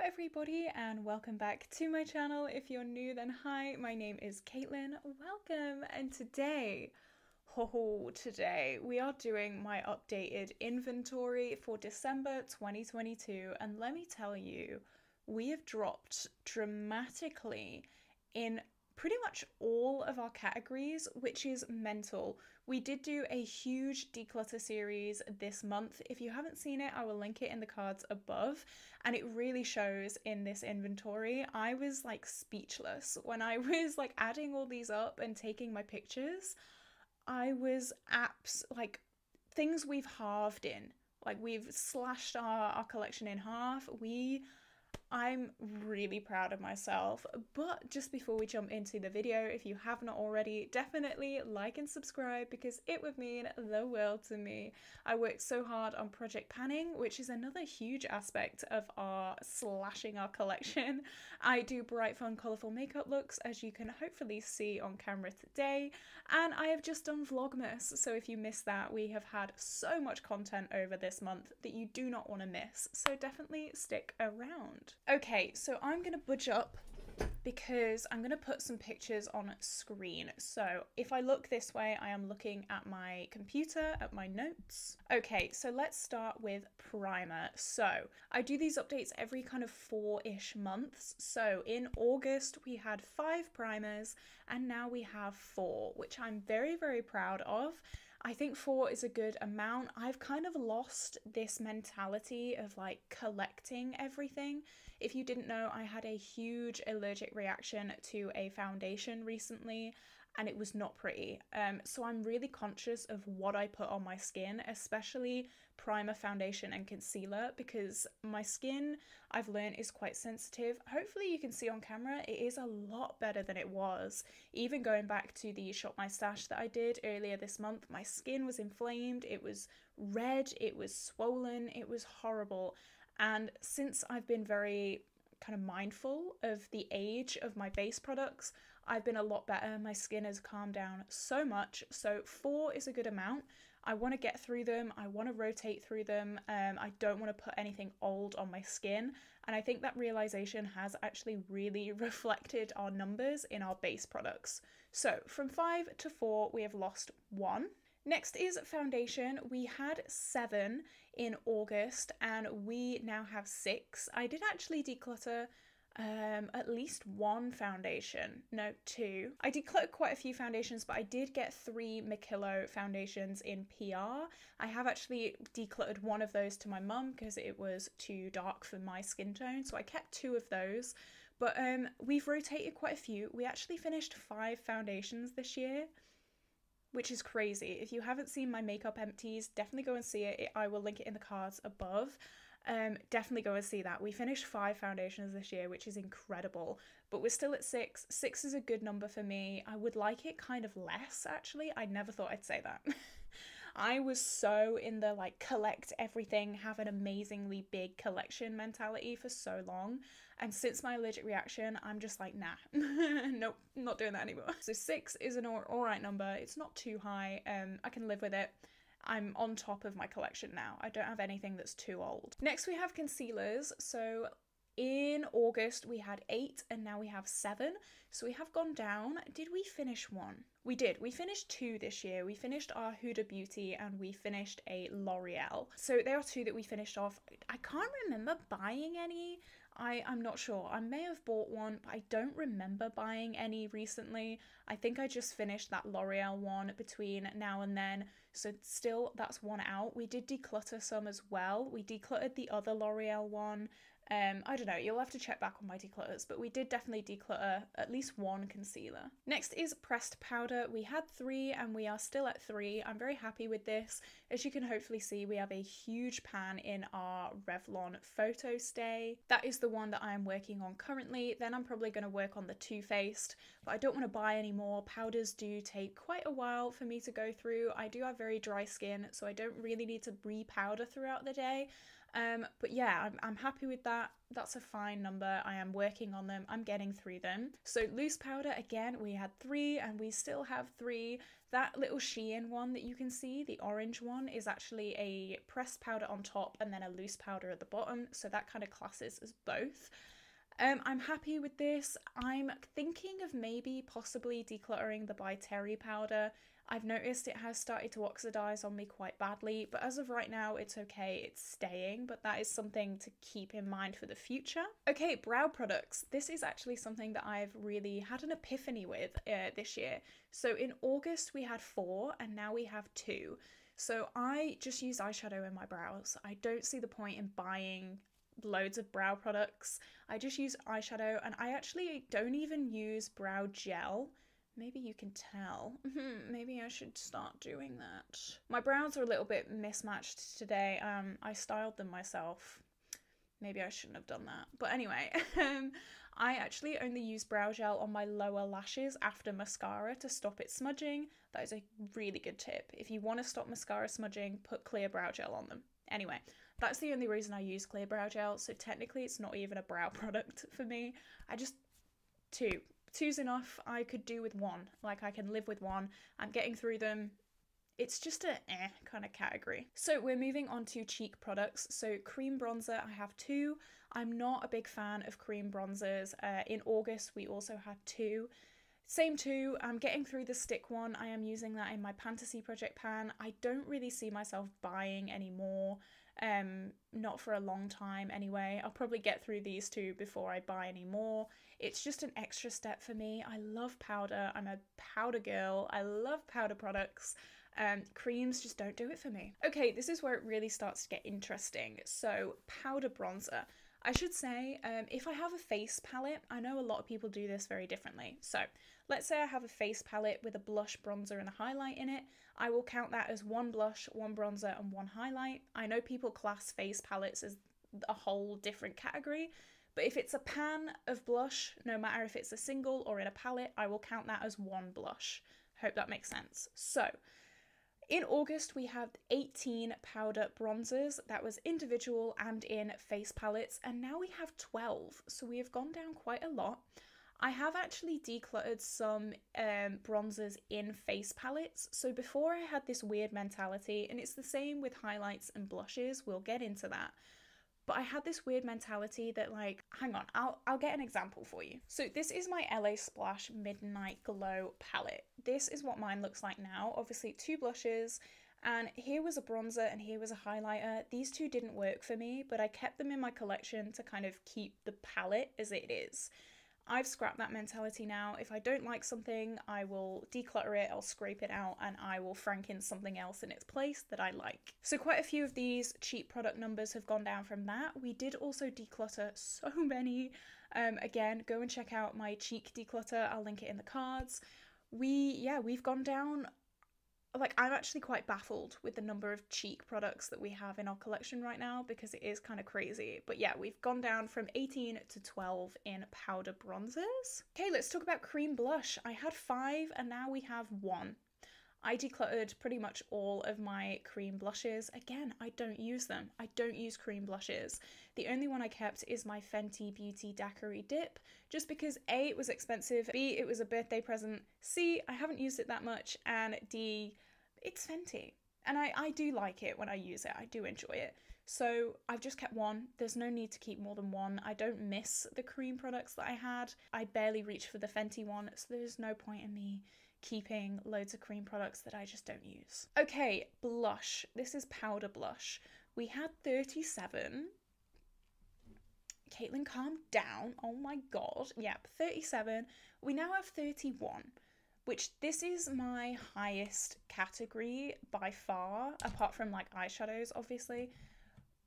everybody and welcome back to my channel. If you're new, then hi, my name is Caitlin. Welcome. And today we are doing my updated inventory for December 2022, and let me tell you, we have dropped dramatically in pretty much all of our categories, which is mental. We did do a huge declutter series this month. If you haven't seen it, I will link it in the cards above, and it really shows in this inventory. I was like speechless when I was like adding all these up and taking my pictures. I was like things we've halved in, like we've slashed our collection in half. I'm really proud of myself. But just before we jump into the video, if you have not already, definitely like and subscribe because it would mean the world to me. I worked so hard on project panning, which is another huge aspect of our slashing our collection. I do bright, fun, colourful makeup looks, as you can hopefully see on camera today, and I have just done Vlogmas, so if you missed that, we have had so much content over this month that you do not want to miss, so definitely stick around. Okay, so I'm going to budge up because I'm going to put some pictures on screen. So if I look this way, I am looking at my computer, at my notes. Okay, so let's start with primer. So I do these updates every kind of 4-ish months. So in August, we had 5 primers and now we have 4, which I'm very, very proud of. I think 4 is a good amount. I've kind of lost this mentality of like collecting everything. If you didn't know, I had a huge allergic reaction to a foundation recently and it was not pretty. So I'm really conscious of what I put on my skin, especially primer, foundation and concealer, because my skin, I've learned, is quite sensitive. Hopefully you can see on camera, it is a lot better than it was. Even going back to the Shop My Stash that I did earlier this month, my skin was inflamed, it was red, it was swollen, it was horrible. And since I've been very kind of mindful of the age of my base products, I've been a lot better. My skin has calmed down so much. So 4 is a good amount. I want to get through them. I want to rotate through them. I don't want to put anything old on my skin. And I think that realization has actually really reflected our numbers in our base products. So from 5 to 4, we have lost 1. Next is foundation. We had 7 in August and we now have 6. I did actually declutter at least 1 foundation, no 2. I decluttered quite a few foundations, but I did get 3 Mikillo foundations in PR. I have actually decluttered one of those to my mum because it was too dark for my skin tone, so I kept 2 of those. But we've rotated quite a few. We actually finished 5 foundations this year, which is crazy. If you haven't seen my makeup empties, definitely go and see it. I will link it in the cards above. Definitely go and see that. We finished 5 foundations this year, which is incredible, but we're still at 6. 6 is a good number for me. I would like it kind of less, actually. I never thought I'd say that. I was so in the like collect everything, have an amazingly big collection mentality for so long, and since my allergic reaction, I'm just like, nah, nope, not doing that anymore. So 6 is an alright number. It's not too high. I can live with it. I'm on top of my collection now. I don't have anything that's too old. Next we have concealers. So in August we had 8 and now we have 7. So we have gone down. Did we finish 1? We did. We finished 2 this year. We finished our Huda Beauty and we finished a L'Oreal. So there are 2 that we finished off. I can't remember buying any. I'm not sure. I may have bought one, but I don't remember buying any recently. I think I just finished that L'Oreal one between now and then. So still, that's 1 out. We did declutter some as well. We decluttered the other L'Oreal one. I don't know, you'll have to check back on my declutters, but we did definitely declutter at least 1 concealer. Next is pressed powder. We had 3 and we are still at 3. I'm very happy with this. As you can hopefully see, we have a huge pan in our Revlon Photo Stay. That is the one that I am working on currently. Then I'm probably going to work on the Too Faced, but I don't want to buy any more. Powders do take quite a while for me to go through. I do have very dry skin, so I don't really need to re-powder throughout the day. But yeah, I'm happy with that. That's a fine number. I am working on them. I'm getting through them. So loose powder, again, we had 3 and we still have 3. That little Shein one that you can see, the orange one, is actually a pressed powder on top and then a loose powder at the bottom. So that kind of classes as both. I'm happy with this. I'm thinking of maybe possibly decluttering the By Terry powder. I've noticed it has started to oxidize on me quite badly, but as of right now, it's okay, it's staying, but that is something to keep in mind for the future. Okay, brow products. This is actually something that I've really had an epiphany with this year. So in August, we had 4, and now we have 2. So I just use eyeshadow in my brows. I don't see the point in buying loads of brow products. I just use eyeshadow, and I actually don't even use brow gel. Maybe you can tell. Maybe I should start doing that. My brows are a little bit mismatched today. I styled them myself. Maybe I shouldn't have done that. But anyway, I actually only use brow gel on my lower lashes after mascara to stop it smudging. That is a really good tip. If you want to stop mascara smudging, put clear brow gel on them. Anyway, that's the only reason I use clear brow gel. So technically it's not even a brow product for me. I just... 2's enough. I could do with 1. Like, I can live with 1. I'm getting through them. It's just a kind of category. So we're moving on to cheek products. So cream bronzer, I have 2. I'm not a big fan of cream bronzers. In August, we also had 2. Same 2. I'm getting through the stick one. I am using that in my Fantasy Project pan. I don't really see myself buying any more. Not for a long time anyway. I'll probably get through these 2 before I buy any more. It's just an extra step for me. I love powder. I'm a powder girl. I love powder products. Creams just don't do it for me. Okay, this is where it really starts to get interesting. So powder bronzer. I should say, if I have a face palette, I know a lot of people do this very differently. So let's say I have a face palette with a blush, bronzer and a highlight in it. I will count that as 1 blush, 1 bronzer and 1 highlight. I know people class face palettes as a whole different category, but if it's a pan of blush, no matter if it's a single or in a palette, I will count that as 1 blush. Hope that makes sense. So in August, we had 18 powder bronzers. That was individual and in face palettes. And now we have 12. So we have gone down quite a lot. I have actually decluttered some bronzers in face palettes. So before I had this weird mentality, and it's the same with highlights and blushes. We'll get into that. But I had this weird mentality that, like, hang on, I'll get an example for you. So this is my LA Splash Midnight Glow palette. This is what mine looks like now. Obviously 2 blushes, and here was a bronzer and here was a highlighter. These 2 didn't work for me, but I kept them in my collection to kind of keep the palette as it is. I've scrapped that mentality now. If I don't like something, I will declutter it, I'll scrape it out, and I will franken something else in its place that I like. So quite a few of these cheap product numbers have gone down from that. We did also declutter so many. Again, go and check out my cheek declutter. I'll link it in the cards. We've gone down. Like, I'm actually quite baffled with the number of cheek products that we have in our collection right now because it is kind of crazy. But yeah, we've gone down from 18 to 12 in powder bronzers. Okay, let's talk about cream blush. I had 5 and now we have 1. I decluttered pretty much all of my cream blushes. Again, I don't use them. I don't use cream blushes. The only one I kept is my Fenty Beauty Daiquiri Dip, just because A, it was expensive, B, it was a birthday present, C, I haven't used it that much, and D, it's Fenty. And I do like it when I use it. I do enjoy it. So I've just kept 1. There's no need to keep more than 1. I don't miss the cream products that I had. I barely reached for the Fenty one, so there's no point in me keeping loads of cream products that I just don't use. Okay, blush. This is powder blush. We had 37. Caitlin, calm down. Oh my god. Yep, 37. We now have 31, which this is my highest category by far, apart from like eyeshadows, obviously.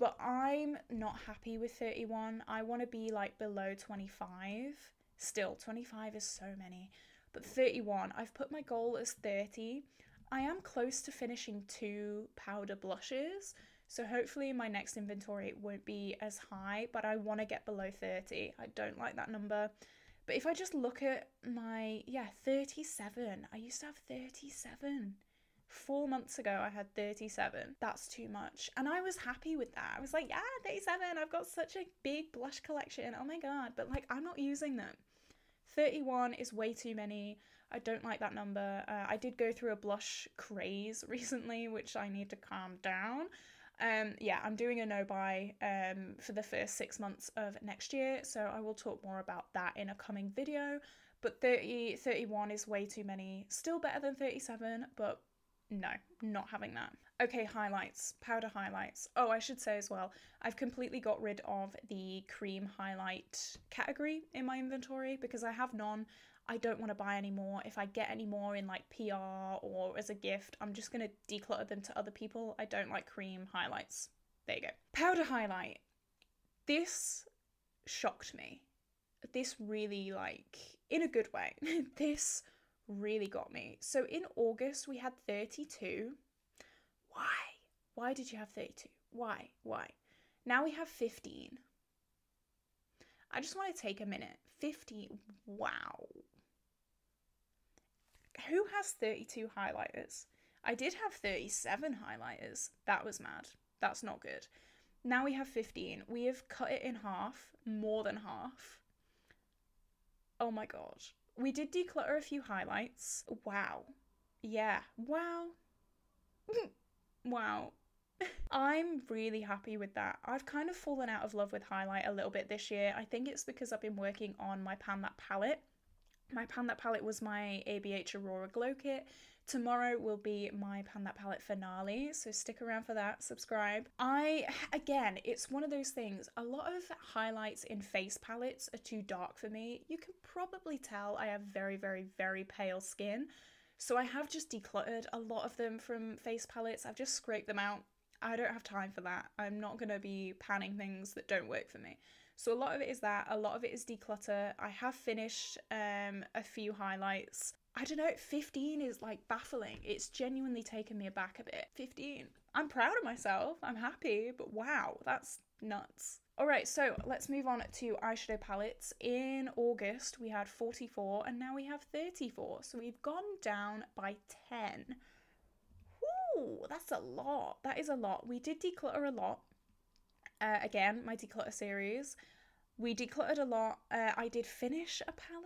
But I'm not happy with 31. I want to be like below 25. Still, 25 is so many. But 31, I've put my goal as 30. I am close to finishing 2 powder blushes, so hopefully my next inventory won't be as high, but I want to get below 30. I don't like that number. But if I just look at my, 37. I used to have 37. 4 months ago, I had 37. That's too much. And I was happy with that. I was like, yeah, 37. I've got such a big blush collection. Oh my God. But like, I'm not using them. 31 is way too many. I don't like that number. I did go through a blush craze recently, which I need to calm down. Yeah, I'm doing a no-buy for the first 6 months of next year, so I will talk more about that in a coming video. But 30, 31 is way too many. Still better than 37, but no, not having that. Okay, highlights, powder highlights. Oh, I should say as well, I've completely got rid of the cream highlight category in my inventory because I have none. I don't want to buy any more. If I get any more in like PR or as a gift, I'm just going to declutter them to other people. I don't like cream highlights. There you go. Powder highlight. This shocked me. This really, like, in a good way, this really got me. So in August, we had 32. Why? Why did you have 32? Why? Now we have 15. I just want to take a minute. 15. Wow. Who has 32 highlighters? I did have 37 highlighters. That was mad. That's not good. Now we have 15. We have cut it in half, more than half. Oh my God. We did declutter a few highlights. Wow. Yeah. Wow. Wow. I'm really happy with that. I've kind of fallen out of love with highlight a little bit this year. I think it's because I've been working on my Pan That palette. My Pan That palette was my ABH Aroura Glow Kit. Tomorrow will be my Pan That palette finale, so stick around for that, subscribe. Again, it's one of those things, a lot of highlights in face palettes are too dark for me. You can probably tell I have very, very, very pale skin, so I have just decluttered a lot of them from face palettes. I've just scraped them out. I don't have time for that. I'm not going to be panning things that don't work for me. So a lot of it is that, a lot of it is declutter. I have finished a few highlights. I don't know, 15 is like baffling. It's genuinely taken me aback a bit. 15. I'm proud of myself. I'm happy, but wow, that's nuts. All right, so let's move on to eyeshadow palettes. In August, we had 44 and now we have 34. So we've gone down by 10. Ooh, that's a lot. That is a lot. We did declutter a lot. Again, my declutter series. We decluttered a lot. I did finish a palette.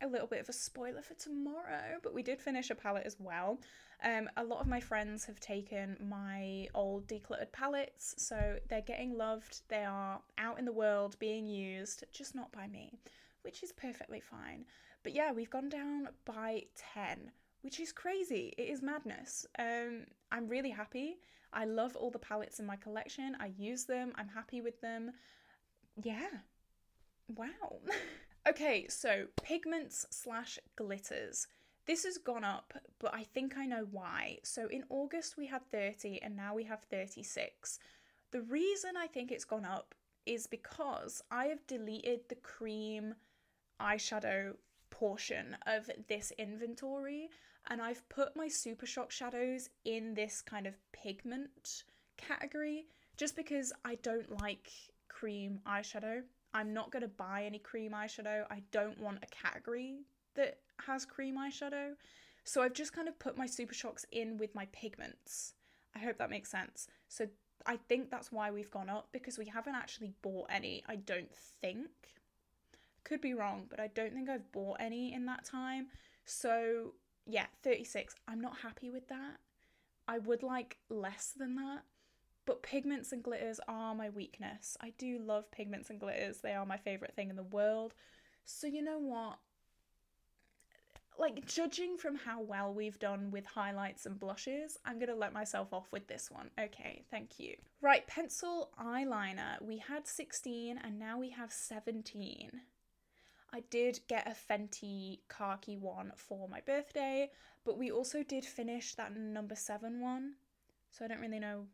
A little bit of a spoiler for tomorrow, but we did finish a palette as well. A lot of my friends have taken my old decluttered palettes, so they're getting loved. They are out in the world being used, just not by me, which is perfectly fine. But yeah, we've gone down by 10, which is crazy. It is madness. I'm really happy. I love all the palettes in my collection. I use them. I'm happy with them. Yeah. Wow. Okay, so pigments / glitters. This has gone up, but I think I know why. So in August we had 30 and now we have 36. The reason I think it's gone up is because I have deleted the cream eyeshadow portion of this inventory and I've put my Super Shock shadows in this kind of pigment category just because I don't like cream eyeshadow. I'm not going to buy any cream eyeshadow. I don't want a category that has cream eyeshadow. So I've just kind of put my Super Shocks in with my pigments. I hope that makes sense. So I think that's why we've gone up because we haven't actually bought any, I don't think. Could be wrong, but I don't think I've bought any in that time. So yeah, 36. I'm not happy with that. I would like less than that. But pigments and glitters are my weakness. I do love pigments and glitters. They are my favourite thing in the world. So you know what? Like, judging from how well we've done with highlights and blushes, I'm going to let myself off with this one. Okay, thank you. Right, pencil eyeliner. We had 16 and now we have 17. I did get a Fenty khaki one for my birthday, but we also did finish that number 7 one. So I don't really know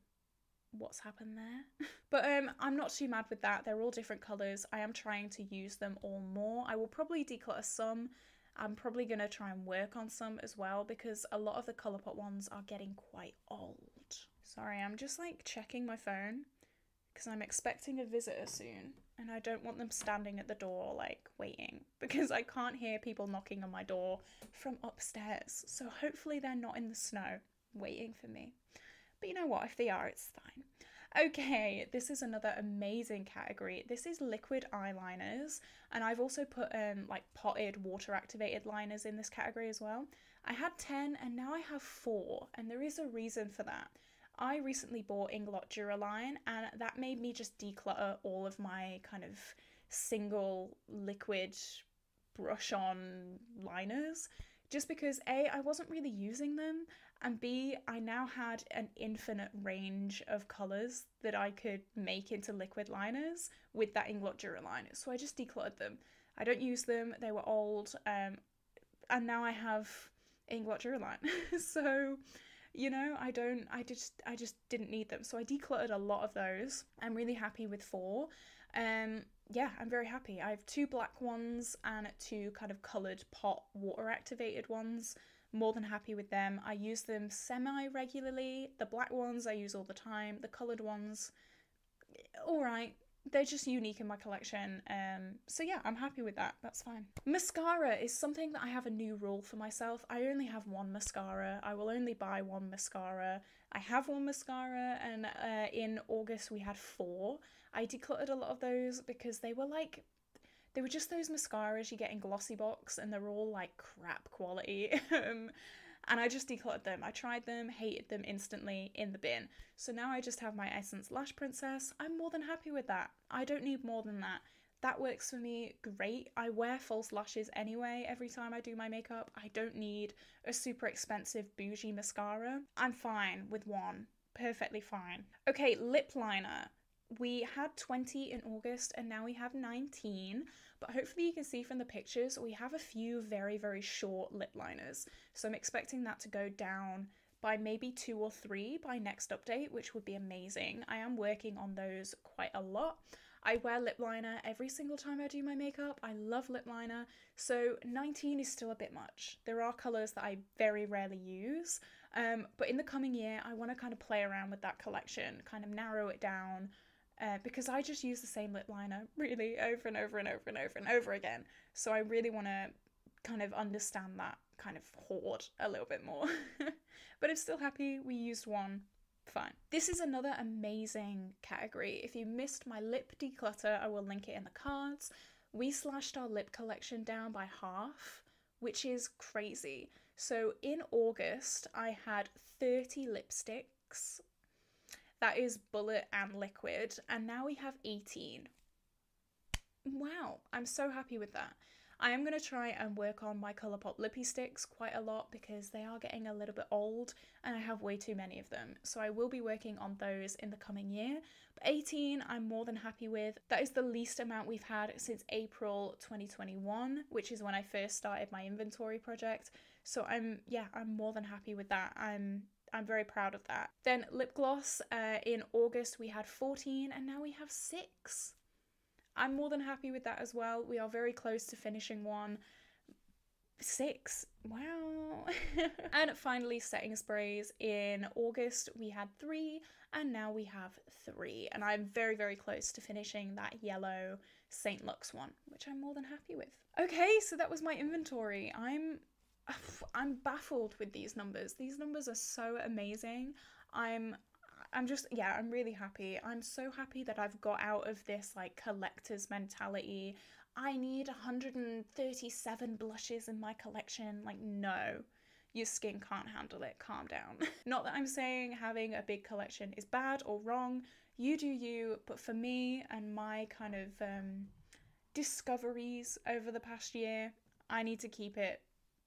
what's happened there. But I'm not too mad with that. They're all different colours. I am trying to use them all more. I will probably declutter some. I'm probably going to try and work on some as well because a lot of the Colourpop ones are getting quite old. Sorry, I'm just like checking my phone because I'm expecting a visitor soon and I don't want them standing at the door like waiting, because I can't hear people knocking on my door from upstairs. So hopefully they're not in the snow waiting for me. But you know what, if they are, it's fine. Okay, this is another amazing category. This is liquid eyeliners, and I've also put like potted water activated liners in this category as well. I had 10 and now I have 4, and there is a reason for that. I recently bought Inglot Duraline, and that made me just declutter all of my kind of single liquid brush on liners, just because A, I wasn't really using them, and B, I now had an infinite range of colours that I could make into liquid liners with that Inglot Duraline. So I just decluttered them. I don't use them, they were old, and now I have Inglot Duraline. So, you know, I just didn't need them. So I decluttered a lot of those. I'm really happy with 4. Yeah, I'm very happy. I have 2 black ones and 2 kind of coloured pot water activated ones. More than happy with them. I use them semi-regularly. The black ones I use all the time. The coloured ones, alright. They're just unique in my collection. So yeah, I'm happy with that. That's fine. Mascara is something that I have a new rule for myself. I only have 1 mascara. I will only buy 1 mascara. I have 1 mascara, and in August we had 4. I decluttered a lot of those because they were just those mascaras you get in Glossy Box, and they're all like crap quality. And I just decluttered them. I tried them, hated them instantly, in the bin. So now I just have my Essence Lash Princess. I'm more than happy with that. I don't need more than that. That works for me great. I wear false lashes anyway every time I do my makeup. I don't need a super expensive bougie mascara. I'm fine with 1. Perfectly fine. Okay, lip liner. We had 20 in August and now we have 19, but hopefully you can see from the pictures we have a few very, very short lip liners. So I'm expecting that to go down by maybe 2 or 3 by next update, which would be amazing. I am working on those quite a lot. I wear lip liner every single time I do my makeup. I love lip liner, so 19 is still a bit much. There are colours that I very rarely use, but in the coming year I want to kind of play around with that collection, kind of narrow it down, because I just use the same lip liner really over and over and over and over and over again. So I really want to kind of understand that kind of hoard a little bit more. But I'm still happy we used 1. Fine. This is another amazing category. If you missed my lip declutter, I will link it in the cards. We slashed our lip collection down by half, which is crazy. So in August, I had 30 lipsticks. That is bullet and liquid, and now we have 18. Wow, I'm so happy with that. I am going to try and work on my Colourpop lippy sticks quite a lot because they are getting a little bit old and I have way too many of them. So I will be working on those in the coming year. But 18 I'm more than happy with. That is the least amount we've had since April 2021, which is when I first started my inventory project. So I'm more than happy with that. I'm very proud of that. Then lip gloss, in August we had 14 and now we have 6. I'm more than happy with that as well. We are very close to finishing 1. 6. Wow. And finally, setting sprays. In August, we had 3, and now we have 3. And I'm very, very close to finishing that yellow Saint Luxe one, which I'm more than happy with. Okay, so that was my inventory. I'm baffled with these numbers. These numbers are so amazing. I'm really happy. I'm so happy that I've got out of this like collector's mentality. I need 137 blushes in my collection. Like, no, your skin can't handle it. Calm down. Not that I'm saying having a big collection is bad or wrong. You do you, but for me and my kind of discoveries over the past year, I need to keep it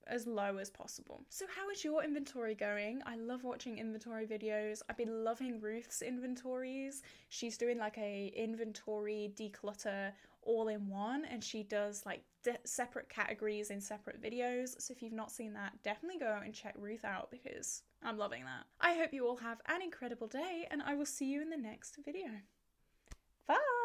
as low as possible. So how is your inventory going? I love watching inventory videos. I've been loving Ruth's inventories. She's doing like a inventory declutter all in one, and she does like separate categories in separate videos. So if you've not seen that, definitely go and check Ruth out because I'm loving that. I hope you all have an incredible day and I will see you in the next video. Bye!